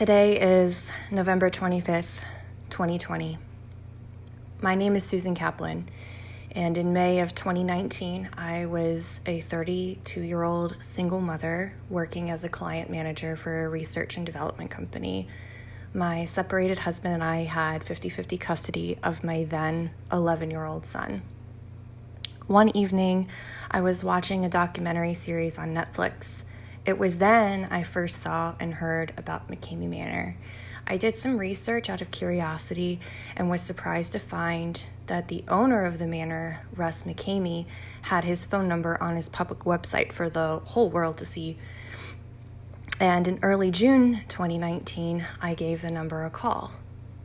Today is November 25th, 2020. My name is Susan Kaplan, and in May of 2019, I was a 32-year-old single mother working as a client manager for a research and development company. My separated husband and I had 50-50 custody of my then 11-year-old son. One evening, I was watching a documentary series on Netflix. It was then I first saw and heard about McCamey Manor. I did some research out of curiosity and was surprised to find that the owner of the manor, Russ McCamey, had his phone number on his public website for the whole world to see. And in early June 2019, I gave the number a call.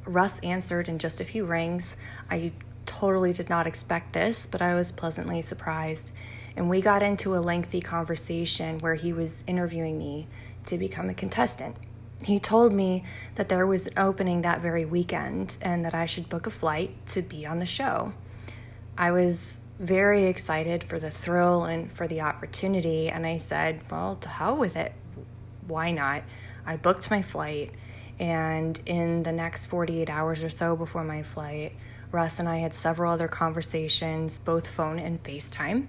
Russ answered in just a few rings. I totally did not expect this, but I was pleasantly surprised. And we got into a lengthy conversation where he was interviewing me to become a contestant. He told me that there was an opening that very weekend and that I should book a flight to be on the show. I was very excited for the thrill and for the opportunity, and I said, well, to hell with it. Why not? I booked my flight, and in the next 48 hours or so before my flight, Russ and I had several other conversations, both phone and FaceTime.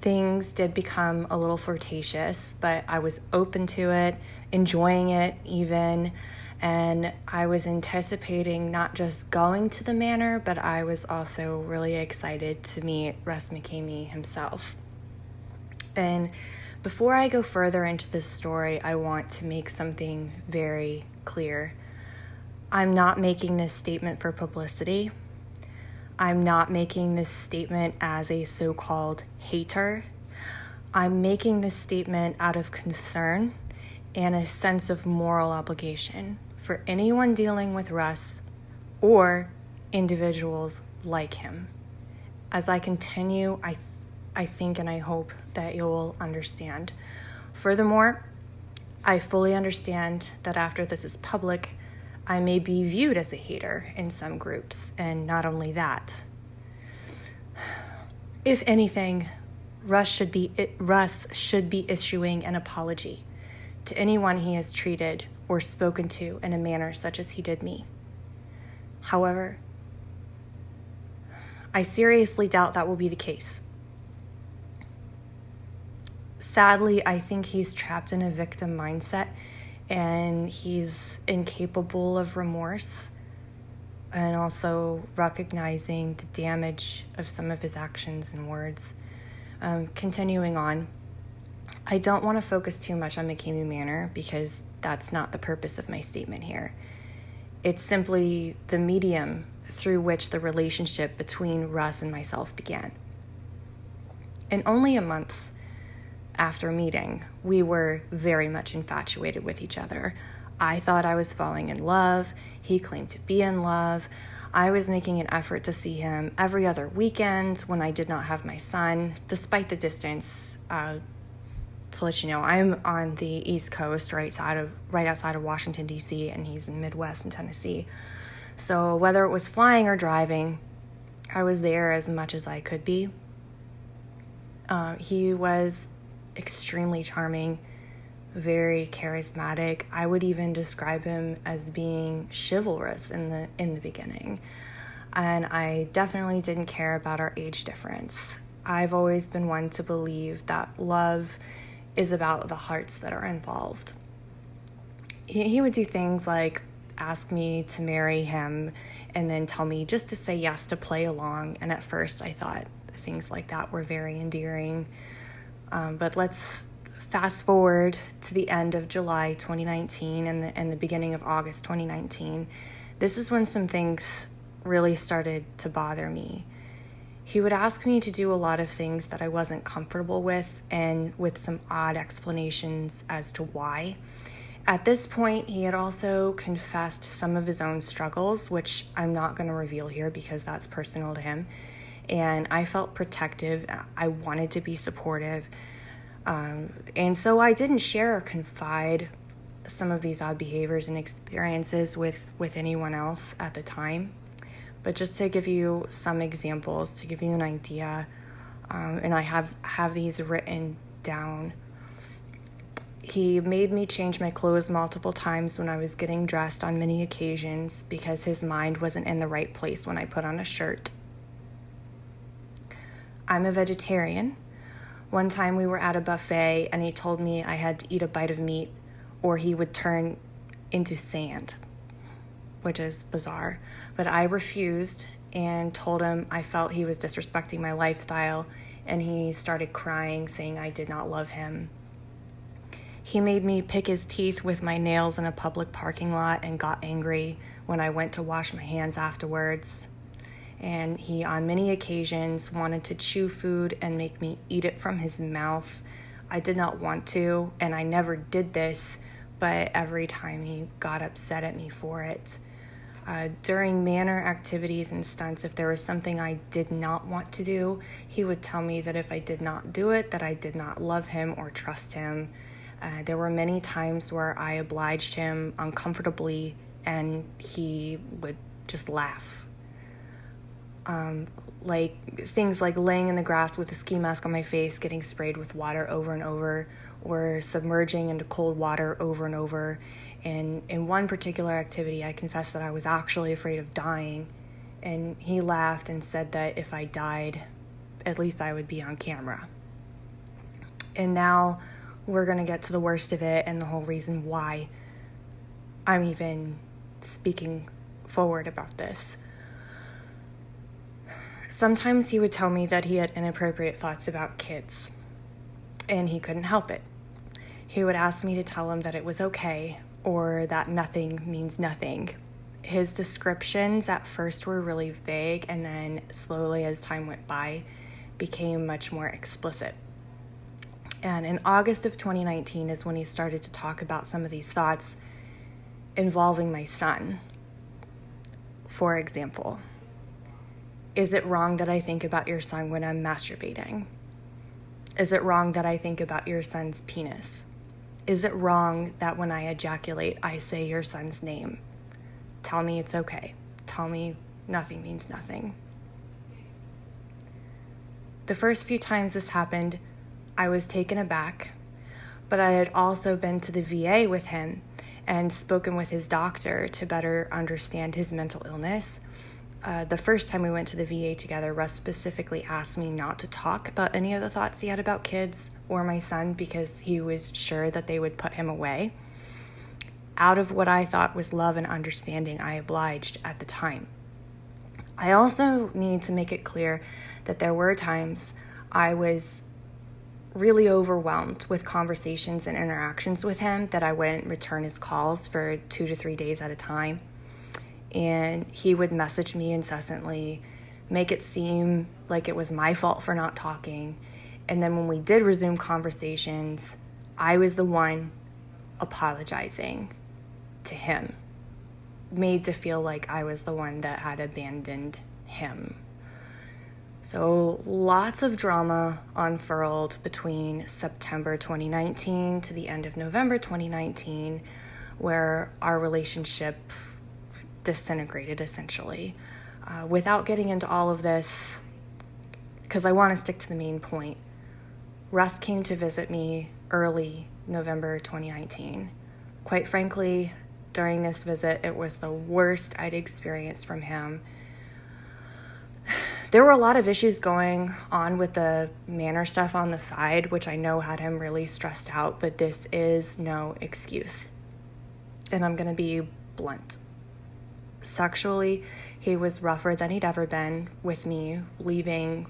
Things did become a little flirtatious, but I was open to it, enjoying it even, and I was anticipating not just going to the manor, but I was also really excited to meet Russ McCamey himself. And before I go further into this story, I want to make something very clear. I'm not making this statement for publicity. I'm not making this statement as a so-called hater. I'm making this statement out of concern and a sense of moral obligation for anyone dealing with Russ or individuals like him. As I continue, I think and I hope that you'll understand. Furthermore, I fully understand that after this is public, I may be viewed as a hater in some groups, and not only that. If anything, Russ should be issuing an apology to anyone he has treated or spoken to in a manner such as he did me. However, I seriously doubt that will be the case. Sadly, I think he's trapped in a victim mindset, and he's incapable of remorse and also recognizing the damage of some of his actions and words. Continuing on, I don't want to focus too much on McCamey Manor because that's not the purpose of my statement here. It's simply the medium through which the relationship between Russ and myself began. In only a month after meeting, we were very much infatuated with each other. I thought I was falling in love. He claimed to be in love. I was making an effort to see him every other weekend when I did not have my son, despite the distance. To let you know, I'm on the East Coast, right outside of Washington, D.C., and he's in Midwest in Tennessee. So whether it was flying or driving, I was there as much as I could be. He was extremely charming, very charismatic. I would even describe him as being chivalrous in the beginning. And I definitely didn't care about our age difference. I've always been one to believe that love is about the hearts that are involved. He would do things like ask me to marry him and then tell me just to say yes to play along. And at first I thought things like that were very endearing. But let's fast forward to the end of July 2019 and the beginning of August 2019. This is when some things really started to bother me. He would ask me to do a lot of things that I wasn't comfortable with, and with some odd explanations as to why. At this point, he had also confessed some of his own struggles, which I'm not going to reveal here because that's personal to him. And I felt protective. I wanted to be supportive. And so I didn't share or confide some of these odd behaviors and experiences with anyone else at the time. But just to give you some examples, to give you an idea, and I have these written down. He made me change my clothes multiple times when I was getting dressed on many occasions because his mind wasn't in the right place when I put on a shirt. I'm a vegetarian. One time we were at a buffet and he told me I had to eat a bite of meat or he would turn into sand, which is bizarre. But I refused and told him I felt he was disrespecting my lifestyle, and he started crying, saying I did not love him. He made me pick his teeth with my nails in a public parking lot and got angry when I went to wash my hands afterwards. And he, on many occasions, wanted to chew food and make me eat it from his mouth. I did not want to, and I never did this, but every time he got upset at me for it. During manor activities and stunts, if there was something I did not want to do, he would tell me that if I did not do it, that I did not love him or trust him. There were many times where I obliged him uncomfortably and he would just laugh. Like things like laying in the grass with a ski mask on my face, getting sprayed with water over and over, or submerging into cold water over and over. And in one particular activity, I confessed that I was actually afraid of dying, and he laughed and said that if I died, at least I would be on camera. And now we're going to get to the worst of it and the whole reason why I'm even speaking forward about this. Sometimes he would tell me that he had inappropriate thoughts about kids, and he couldn't help it. He would ask me to tell him that it was okay, or that nothing means nothing. His descriptions at first were really vague, and then slowly as time went by, became much more explicit. And in August of 2019 is when he started to talk about some of these thoughts involving my son. For example, is it wrong that I think about your son when I'm masturbating? Is it wrong that I think about your son's penis? Is it wrong that when I ejaculate, I say your son's name? Tell me it's okay. Tell me nothing means nothing. The first few times this happened, I was taken aback, but I had also been to the VA with him and spoken with his doctor to better understand his mental illness. The first time we went to the VA together, Russ specifically asked me not to talk about any of the thoughts he had about kids or my son because he was sure that they would put him away. Out of what I thought was love and understanding, I obliged at the time. I also need to make it clear that there were times I was really overwhelmed with conversations and interactions with him that I wouldn't return his calls for 2 to 3 days at a time. And he would message me incessantly, make it seem like it was my fault for not talking. And then when we did resume conversations, I was the one apologizing to him, made to feel like I was the one that had abandoned him. So lots of drama unfurled between September 2019 to the end of November 2019, where our relationship disintegrated essentially. Without getting into all of this, because I want to stick to the main point, Russ came to visit me early November 2019. Quite frankly, during this visit, it was the worst I'd experienced from him. There were a lot of issues going on with the manor stuff on the side, which I know had him really stressed out, but this is no excuse. And I'm going to be blunt. Sexually, he was rougher than he'd ever been with me, leaving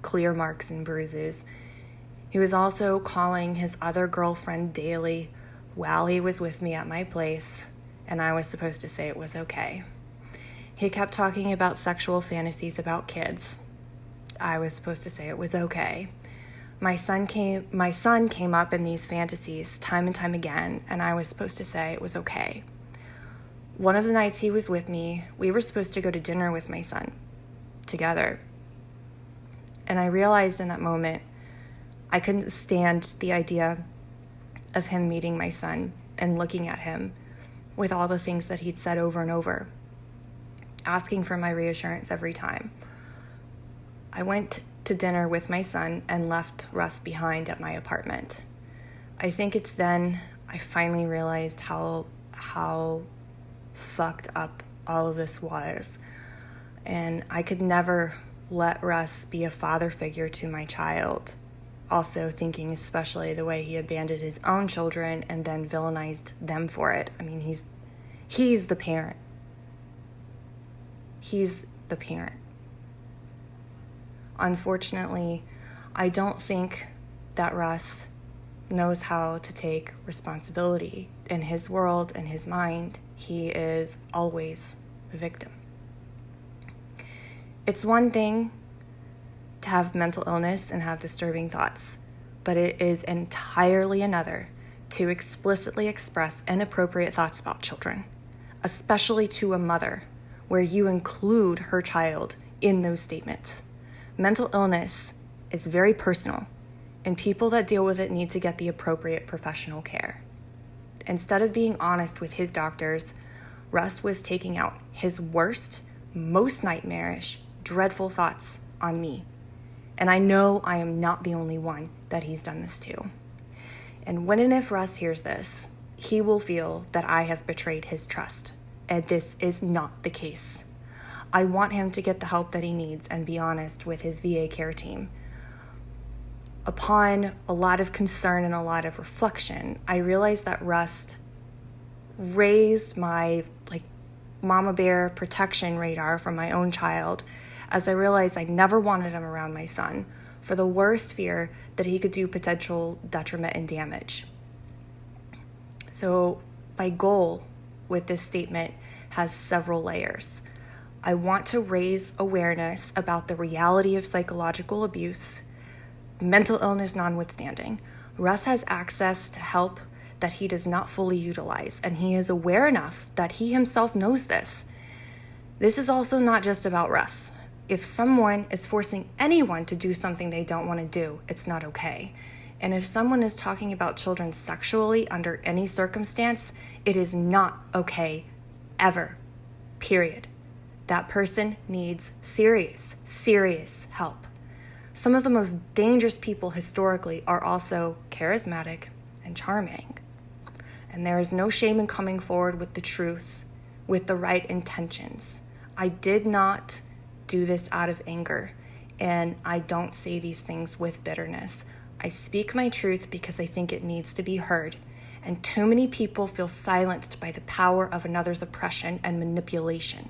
clear marks and bruises. He was also calling his other girlfriend daily while he was with me at my place, and I was supposed to say it was okay. He kept talking about sexual fantasies about kids. I was supposed to say it was okay. My son came up in these fantasies time and time again, and I was supposed to say it was okay. One of the nights he was with me, we were supposed to go to dinner with my son together. And I realized in that moment, I couldn't stand the idea of him meeting my son and looking at him with all the things that he'd said over and over, asking for my reassurance every time. I went to dinner with my son and left Russ behind at my apartment. I think it's then I finally realized how fucked up all of this was. And I could never let Russ be a father figure to my child. Also thinking especially the way he abandoned his own children and then villainized them for it. I mean, he's the parent. He's the parent. Unfortunately, I don't think that Russ knows how to take responsibility. In his world, in his mind, he is always the victim. It's one thing to have mental illness and have disturbing thoughts, but it is entirely another to explicitly express inappropriate thoughts about children, especially to a mother, where you include her child in those statements. Mental illness is very personal, and people that deal with it need to get the appropriate professional care. Instead of being honest with his doctors, Russ was taking out his worst, most nightmarish, dreadful thoughts on me. And I know I am not the only one that he's done this to. And when and if Russ hears this, he will feel that I have betrayed his trust. And this is not the case. I want him to get the help that he needs and be honest with his VA care team. Upon a lot of concern and a lot of reflection, I realized that Russ raised my mama bear protection radar from my own child, as I realized I never wanted him around my son for the worst fear that he could do potential detriment and damage. So my goal with this statement has several layers. I want to raise awareness about the reality of psychological abuse, mental illness notwithstanding. Russ has access to help that he does not fully utilize, and he is aware enough that he himself knows this. This is also not just about Russ. If someone is forcing anyone to do something they don't want to do, it's not okay. And if someone is talking about children sexually under any circumstance, it is not okay, ever, period. That person needs serious, serious help. Some of the most dangerous people historically are also charismatic and charming. And there is no shame in coming forward with the truth, with the right intentions. I did not do this out of anger, and I don't say these things with bitterness. I speak my truth because I think it needs to be heard, and too many people feel silenced by the power of another's oppression and manipulation.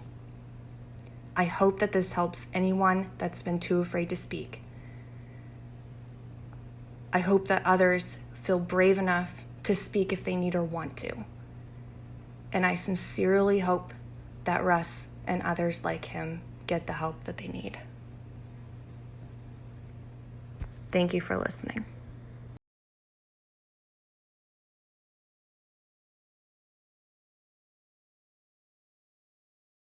I hope that this helps anyone that's been too afraid to speak. I hope that others feel brave enough to speak if they need or want to. And I sincerely hope that Russ and others like him get the help that they need. Thank you for listening.